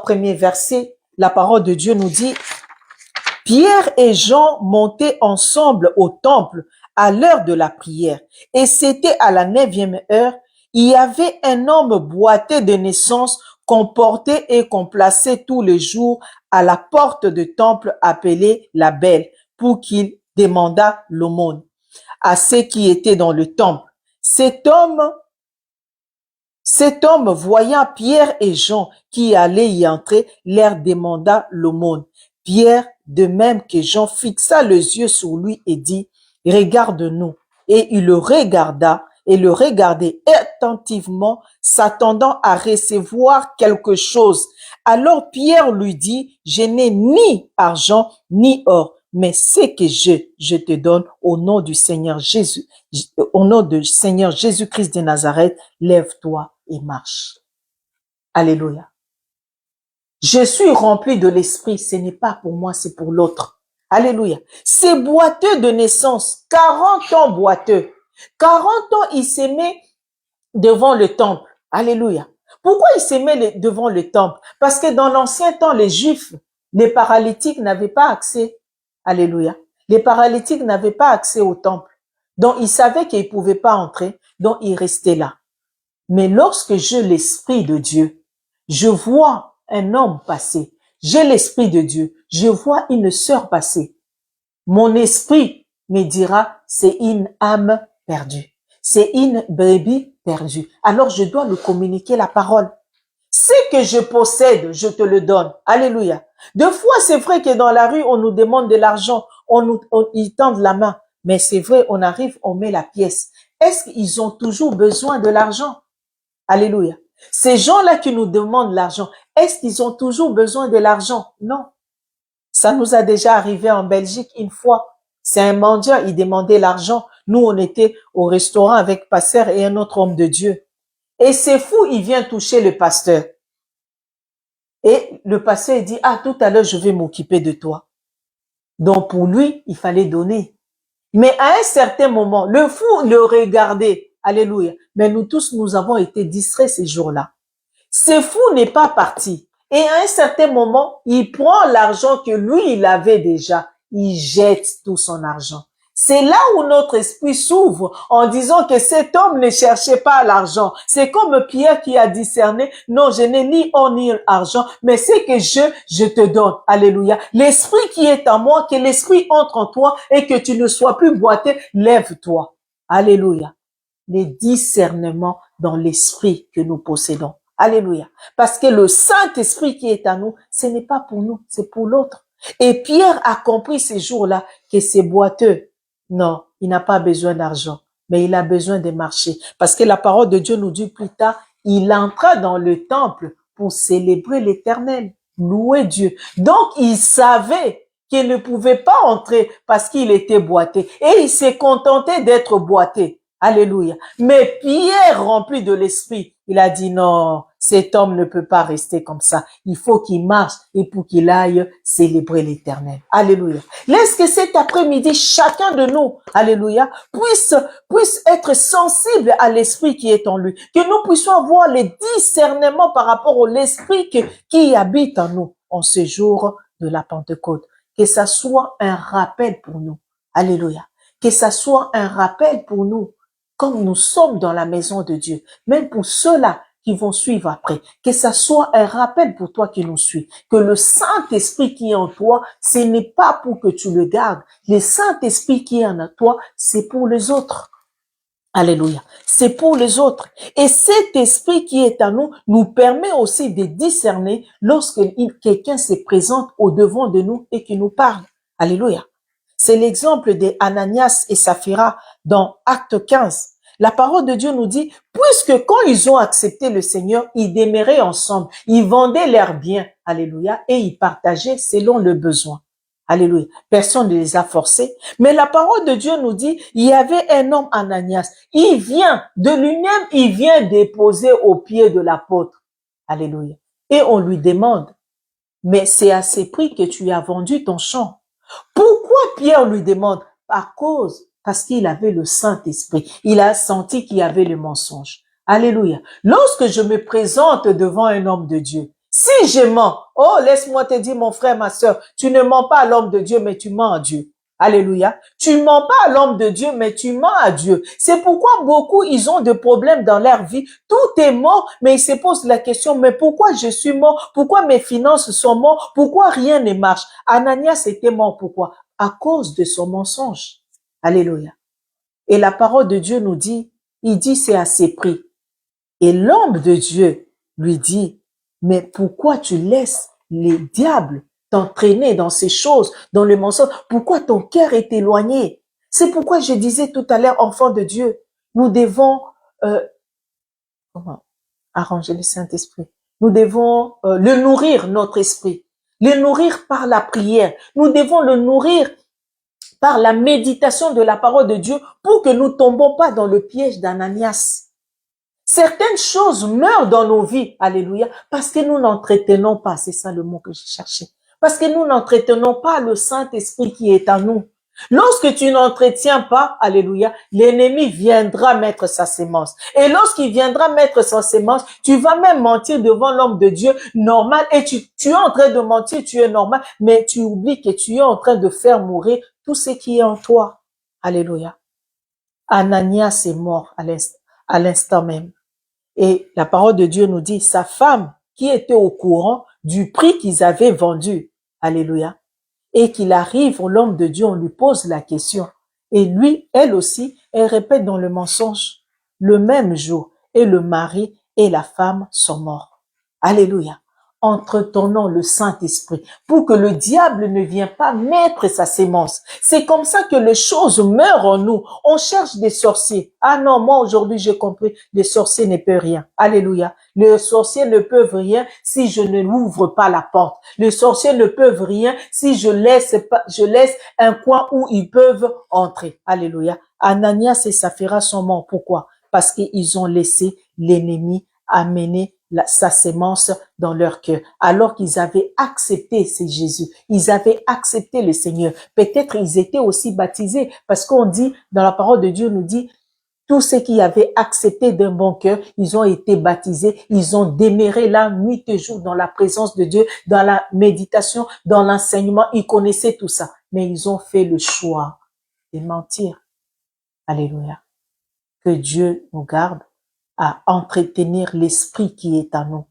Speaker 1: premier verset, la parole de Dieu nous dit, Pierre et Jean montaient ensemble au temple à l'heure de la prière. Et c'était à la 9e heure. Il y avait un homme boiteux de naissance qu'on portait et qu'on plaçait tous les jours à la porte du temple appelée la Belle pour qu'il demandât l'aumône à ceux qui étaient dans le temple. Cet homme Cet homme, voyant Pierre et Jean qui allaient y entrer, leur demanda l'aumône. Pierre, de même que Jean, fixa les yeux sur lui et dit, regarde-nous. Et il le regarda et le regardait attentivement, s'attendant à recevoir quelque chose. Alors Pierre lui dit, je n'ai ni argent ni or, mais ce que je te donne au nom du Seigneur Jésus, au nom du Seigneur Jésus-Christ de Nazareth, lève-toi et marche. Alléluia. Je suis rempli de l'esprit, ce n'est pas pour moi, c'est pour l'autre. Alléluia. C'est boiteux de naissance, 40 ans boiteux. 40 ans, il s'est mis devant le temple. Alléluia. Pourquoi il s'est mis devant le temple? Parce que dans l'ancien temps, les Juifs, les paralytiques n'avaient pas accès. Alléluia. Les paralytiques n'avaient pas accès au temple. Donc, ils savaient qu'ils ne pouvaient pas entrer. Donc, ils restaient là. Mais lorsque j'ai l'Esprit de Dieu, je vois un homme passer. J'ai l'Esprit de Dieu. Je vois une sœur passer. Mon esprit me dira, c'est une âme perdue. C'est une brebis perdue. Alors je dois lui communiquer la parole. Ce que je possède, je te le donne. Alléluia. Deux fois, c'est vrai que dans la rue, on nous demande de l'argent. Ils tendent la main. Mais c'est vrai, on arrive, on met la pièce. Est-ce qu'ils ont toujours besoin de l'argent? Alléluia. Ces gens-là qui nous demandent l'argent, est-ce qu'ils ont toujours besoin de l'argent? Non. Ça nous a déjà arrivé en Belgique une fois. C'est un mendiant, il demandait l'argent. Nous, on était au restaurant avec pasteur et un autre homme de Dieu. Et c'est fou, il vient toucher le pasteur. Et le pasteur dit, ah, tout à l'heure, je vais m'occuper de toi. Donc, pour lui, il fallait donner. Mais à un certain moment, le fou le regardait. Alléluia. Mais nous tous, nous avons été distraits ces jours-là. Ce fou n'est pas parti. Et à un certain moment, il prend l'argent que lui, il avait déjà. Il jette tout son argent. C'est là où notre esprit s'ouvre en disant que cet homme ne cherchait pas l'argent. C'est comme Pierre qui a discerné, non, je n'ai ni or ni argent, mais c'est que je te donne. Alléluia. L'esprit qui est en moi, que l'esprit entre en toi et que tu ne sois plus boité, lève-toi. Alléluia. Les discernements dans l'esprit que nous possédons. Alléluia. Parce que le Saint-Esprit qui est à nous, ce n'est pas pour nous, c'est pour l'autre. Et Pierre a compris ces jours-là que c'est boiteux. Non, il n'a pas besoin d'argent, mais il a besoin de marcher. Parce que la parole de Dieu nous dit plus tard, il entra dans le temple pour célébrer l'Éternel, louer Dieu. Donc, il savait qu'il ne pouvait pas entrer parce qu'il était boité. Et il s'est contenté d'être boité. Alléluia. Mais Pierre, rempli de l'esprit, il a dit non, cet homme ne peut pas rester comme ça. Il faut qu'il marche et pour qu'il aille célébrer l'Éternel. Alléluia. Laisse que cet après-midi, chacun de nous, alléluia, puisse être sensible à l'esprit qui est en lui. Que nous puissions avoir les discernements par rapport à l'esprit qui habite en nous en ce jour de la Pentecôte. Que ça soit un rappel pour nous. Alléluia. Que ça soit un rappel pour nous. Comme nous sommes dans la maison de Dieu, même pour ceux-là qui vont suivre après, que ça soit un rappel pour toi qui nous suis, que le Saint-Esprit qui est en toi, ce n'est pas pour que tu le gardes. Le Saint-Esprit qui est en toi, c'est pour les autres. Alléluia. C'est pour les autres. Et cet esprit qui est en nous, nous permet aussi de discerner lorsque quelqu'un se présente au devant de nous et qui nous parle. Alléluia. C'est l'exemple de Ananias et Saphira dans Acte 15. La parole de Dieu nous dit, puisque quand ils ont accepté le Seigneur, ils demeuraient ensemble, ils vendaient leurs biens, alléluia, et ils partageaient selon le besoin. Alléluia. Personne ne les a forcés. Mais la parole de Dieu nous dit, il y avait un homme Ananias. Il vient de lui-même, il vient déposer aux pieds de l'apôtre. Alléluia. Et on lui demande, mais c'est à ce prix que tu as vendu ton champ. Pourquoi Pierre lui demande? Parce qu'il avait le Saint-Esprit. Il a senti qu'il y avait le mensonge. Alléluia. Lorsque je me présente devant un homme de Dieu, si je mens, oh, laisse-moi te dire, mon frère, ma sœur, tu ne mens pas à l'homme de Dieu, mais tu mens à Dieu. Alléluia. Tu mens pas à l'homme de Dieu, mais tu mens à Dieu. C'est pourquoi beaucoup, ils ont des problèmes dans leur vie. Tout est mort, mais ils se posent la question, mais pourquoi je suis mort? Pourquoi mes finances sont mortes? Pourquoi rien ne marche? Ananias était mort. Pourquoi? À cause de son mensonge. Alléluia. Et la parole de Dieu nous dit, il dit c'est à ses prix. Et l'homme de Dieu lui dit, mais pourquoi tu laisses les diables t'entraîner dans ces choses, dans le mensonge? Pourquoi ton cœur est éloigné? C'est pourquoi je disais tout à l'heure, enfant de Dieu, nous devons comment arranger le Saint-Esprit. Nous devons le nourrir, notre esprit. Le nourrir par la prière. Nous devons le nourrir par la méditation de la parole de Dieu pour que nous ne tombons pas dans le piège d'Ananias. Certaines choses meurent dans nos vies, alléluia, parce que nous n'entretenons pas, c'est ça le mot que je cherchais, parce que nous n'entretenons pas le Saint-Esprit qui est en nous. Lorsque tu n'entretiens pas, alléluia, l'ennemi viendra mettre sa sémence. Et lorsqu'il viendra mettre sa sémence, tu vas même mentir devant l'homme de Dieu normal et tu es en train de mentir, tu es normal, mais tu oublies que tu es en train de faire mourir tout ce qui est en toi. Alléluia. Ananias est mort à l'instant même. Et la parole de Dieu nous dit, sa femme qui était au courant du prix qu'ils avaient vendu, alléluia, et qu'il arrive, l'homme de Dieu, on lui pose la question. Et lui, elle aussi, elle répète dans le mensonge. Le même jour, et le mari et la femme sont morts. Alléluia. Entretenons le Saint-Esprit pour que le diable ne vienne pas mettre sa sémence. C'est comme ça que les choses meurent en nous. On cherche des sorciers. Ah non, moi aujourd'hui j'ai compris, les sorciers ne peuvent rien. Alléluia. Les sorciers ne peuvent rien si je ne l'ouvre pas la porte. Les sorciers ne peuvent rien si je laisse un coin où ils peuvent entrer. Alléluia. Ananias et Saphira sont morts. Pourquoi? Parce qu'ils ont laissé l'ennemi amener sa sémence dans leur cœur, alors qu'ils avaient accepté c'est Jésus, ils avaient accepté le Seigneur. Peut-être ils étaient aussi baptisés, parce qu'on dit, dans la parole de Dieu nous dit, tous ceux qui avaient accepté d'un bon cœur, ils ont été baptisés, ils ont demeuré là nuit et jour dans la présence de Dieu, dans la méditation, dans l'enseignement, ils connaissaient tout ça, mais ils ont fait le choix de mentir. Alléluia. Que Dieu nous garde à entretenir l'esprit qui est en nous.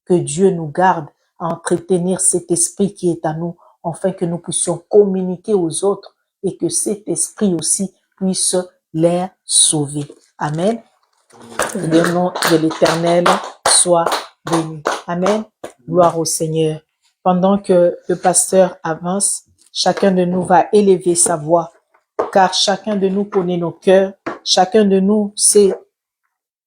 Speaker 1: Que Dieu nous garde à entretenir cet esprit qui est en nous, afin que nous puissions communiquer aux autres et que cet esprit aussi puisse les sauver. Amen. Que le nom de l'Éternel soit béni. Amen. Gloire au Seigneur. Pendant que le pasteur avance, chacun de nous va élever sa voix, car chacun de nous connaît nos cœurs, chacun de nous sait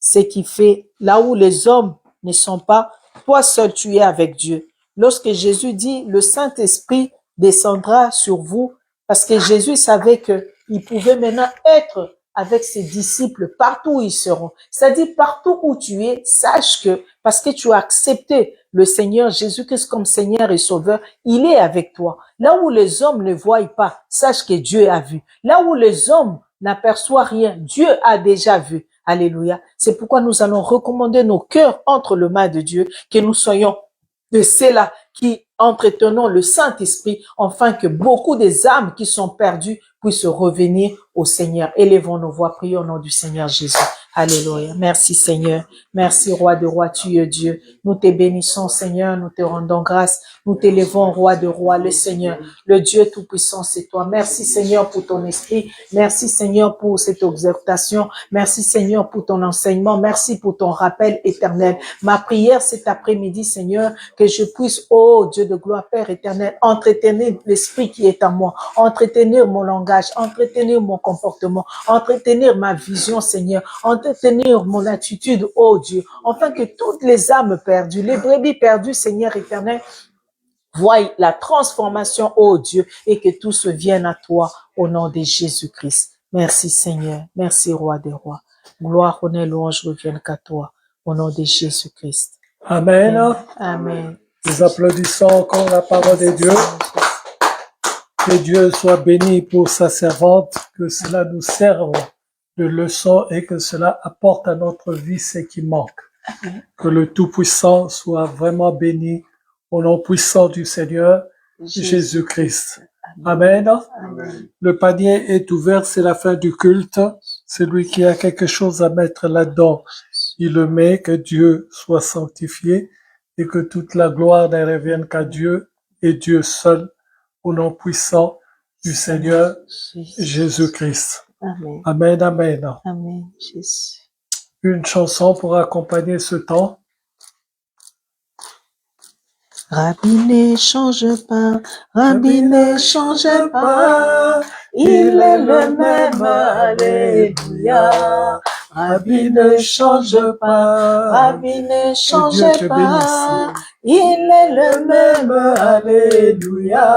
Speaker 1: ce qui fait là où les hommes ne sont pas, toi seul tu es avec Dieu. Lorsque Jésus dit le Saint-Esprit descendra sur vous, parce que Jésus savait que il pouvait maintenant être avec ses disciples partout où ils seront. C'est-à-dire partout où tu es, sache que parce que tu as accepté le Seigneur Jésus-Christ comme Seigneur et Sauveur, il est avec toi. Là où les hommes ne voient pas, sache que Dieu a vu. Là où les hommes n'aperçoivent rien, Dieu a déjà vu. Alléluia. C'est pourquoi nous allons recommander nos cœurs entre les mains de Dieu, que nous soyons de ceux-là qui entretenons le Saint-Esprit, afin que beaucoup des âmes qui sont perdues puissent revenir au Seigneur. Élevons nos voix, prions au nom du Seigneur Jésus. Alléluia. Merci Seigneur. Merci Roi de rois, tu es Dieu. Nous te bénissons Seigneur, nous te rendons grâce. Nous t'élevons Roi de rois, le Seigneur, le Dieu tout-puissant, c'est toi. Merci Seigneur pour ton esprit. Merci Seigneur pour cette exhortation. Merci Seigneur pour ton enseignement. Merci pour ton rappel éternel. Ma prière cet après-midi Seigneur, que je puisse, oh Dieu de gloire, Père éternel, entretenir l'esprit qui est en moi, entretenir mon langage, entretenir mon comportement, entretenir ma vision Seigneur, entretenir mon attitude, oh Dieu, afin que toutes les âmes perdues, les brebis perdues Seigneur éternel, voie la transformation, oh Dieu, et que tout se vienne à toi au nom de Jésus-Christ. Merci Seigneur, merci Roi des rois. Gloire, honneur, louange reviennent qu'à toi, au nom de Jésus-Christ.
Speaker 2: Amen.
Speaker 1: Amen.
Speaker 2: Nous applaudissons encore la parole de Dieu. Que Dieu soit béni pour sa servante, que cela nous serve de leçon et que cela apporte à notre vie ce qui manque. Que le Tout-Puissant soit vraiment béni au nom puissant du Seigneur Jésus-Christ. Amen.
Speaker 1: Amen.
Speaker 2: Le panier est ouvert, c'est la fin du culte. Celui qui a quelque chose à mettre là-dedans, il le met, que Dieu soit sanctifié et que toute la gloire ne revienne qu'à Dieu et Dieu seul, au nom puissant du Seigneur Jésus-Christ.
Speaker 1: Amen.
Speaker 2: Amen, amen.
Speaker 1: Amen. Jésus.
Speaker 2: une chanson pour accompagner ce temps.
Speaker 1: Rabbi ne change pas, Rabbi ne change pas, il est le même, alléluia. Rabbi ne change pas, Rabbi ne change
Speaker 2: Dieu te
Speaker 1: pas, il est le même, alléluia.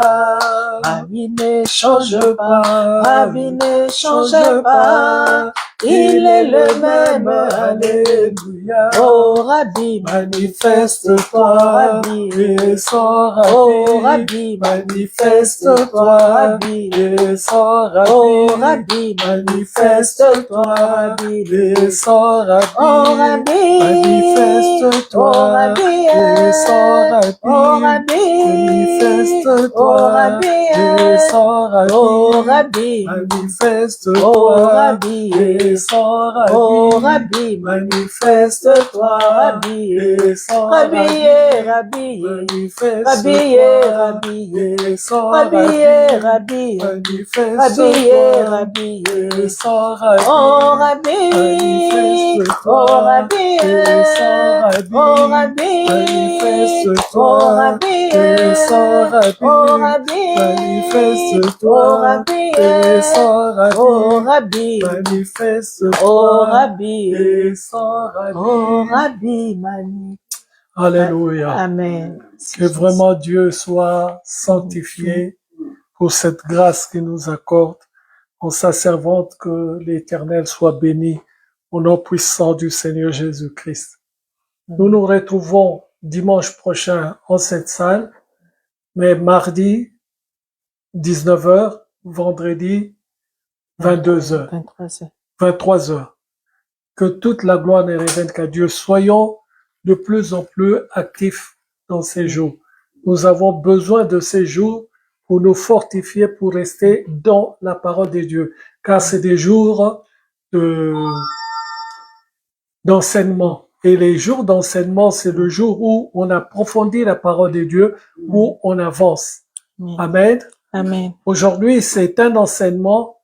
Speaker 1: Rabbi ne change pas, Rabbi ne change pas, il est le même, alléluia. Oh Rabbi,
Speaker 2: Manifeste-toi,
Speaker 1: Rabbi,
Speaker 2: descends,
Speaker 1: oh
Speaker 2: Rabbi,
Speaker 1: Rabbi,
Speaker 2: manifeste-toi,
Speaker 1: Rabbi,
Speaker 2: descends,
Speaker 1: oh
Speaker 2: Rabbi,
Speaker 1: Rabbi,
Speaker 2: manifeste-toi,
Speaker 1: Rabbi,
Speaker 2: descends,
Speaker 1: oh
Speaker 2: Rabbi,
Speaker 1: Rabbi,
Speaker 2: manifeste-toi,
Speaker 1: oh Rabbi,
Speaker 2: descends, Rabbi,
Speaker 1: oh Rabbi,
Speaker 2: manifeste-toi,
Speaker 1: oh Rabbi,
Speaker 2: descends,
Speaker 1: oh
Speaker 2: Rabbi,
Speaker 1: Rabbi,
Speaker 2: manifeste-toi,
Speaker 1: oh Rabbi,
Speaker 2: descends,
Speaker 1: oh
Speaker 2: Rabbi,
Speaker 1: Rabbi,
Speaker 2: manifeste-toi,
Speaker 1: Rabbi,
Speaker 2: descends,
Speaker 1: Rabbi, Rabbi,
Speaker 2: manifeste-toi,
Speaker 1: Rabbi,
Speaker 2: descends,
Speaker 1: Rabbi,
Speaker 2: Rabbi,
Speaker 1: Rabbi,
Speaker 2: manifeste-toi,
Speaker 1: Rabbi,
Speaker 2: descends, Rabbi,
Speaker 1: oh Rabbi,
Speaker 2: manifeste-toi,
Speaker 1: oh Rabbi,
Speaker 2: descends, Rabbi,
Speaker 1: oh Rabbi,
Speaker 2: manifeste-toi,
Speaker 1: oh Rabbi,
Speaker 2: descends, Rabbi,
Speaker 1: oh Rabbi,
Speaker 2: manifeste-toi,
Speaker 1: oh Rabbi,
Speaker 2: descends,
Speaker 1: oh
Speaker 2: Rabbi,
Speaker 1: Rabbi,
Speaker 2: manifeste-toi,
Speaker 1: oh Rabbi,
Speaker 2: descends, Rabbi.
Speaker 1: oh Rabbi, Mani.
Speaker 2: Alléluia.
Speaker 1: Amen.
Speaker 2: Que vraiment Dieu soit sanctifié pour cette grâce qu'il nous accorde en sa servante, que l'Éternel soit béni au nom puissant du Seigneur Jésus-Christ. Nous nous retrouvons dimanche prochain en cette salle, mais mardi 19h, vendredi 22h, 23h. Que toute la gloire ne revienne qu'à Dieu. Soyons de plus en plus actifs dans ces jours. Nous avons besoin de ces jours pour nous fortifier, pour rester dans la parole de Dieu. Car c'est des jours d'enseignement. Et les jours d'enseignement, c'est le jour où on approfondit la parole de Dieu, où on avance. Amen.
Speaker 1: Amen.
Speaker 2: Aujourd'hui, c'est un enseignement.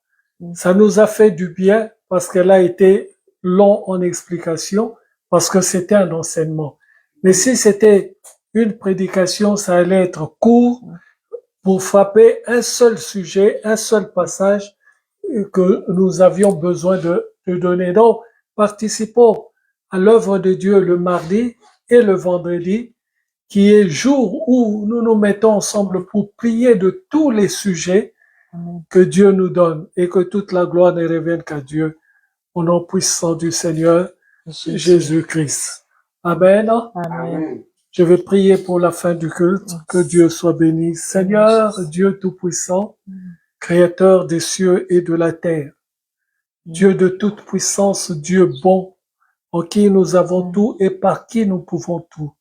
Speaker 2: Ça nous a fait du bien parce qu'elle a été long en explication, parce que c'était un enseignement. Mais si c'était une prédication, ça allait être court pour frapper un seul sujet, un seul passage que nous avions besoin de donner. Donc, participons à l'œuvre de Dieu le mardi et le vendredi, qui est jour où nous nous mettons ensemble pour prier de tous les sujets que Dieu nous donne, et que toute la gloire ne revienne qu'à Dieu, au nom puissant du Seigneur Jésus-Christ. Amen.
Speaker 1: Amen.
Speaker 2: Je vais prier pour la fin du culte. Que Dieu soit béni. Seigneur, Dieu Tout-Puissant, Créateur des cieux et de la terre, Dieu de toute puissance, Dieu bon, en qui nous avons tout et par qui nous pouvons tout.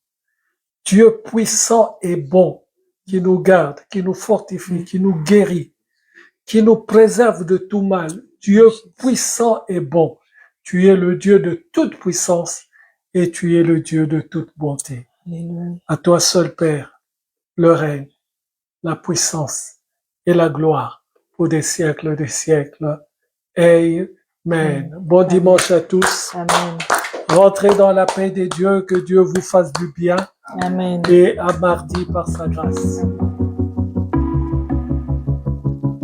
Speaker 2: Dieu puissant et bon, qui nous garde, qui nous fortifie, qui nous guérit, qui nous préserve de tout mal. Dieu puissant et bon. Tu es le Dieu de toute puissance et tu es le Dieu de toute bonté.
Speaker 1: Alléluia.
Speaker 2: À toi seul, Père, le règne, la puissance et la gloire pour des siècles des siècles. Amen. Bon dimanche à tous.
Speaker 1: Amen.
Speaker 2: Rentrez dans la paix de Dieu, que Dieu vous fasse du bien.
Speaker 1: Amen.
Speaker 2: Et à mardi par sa grâce.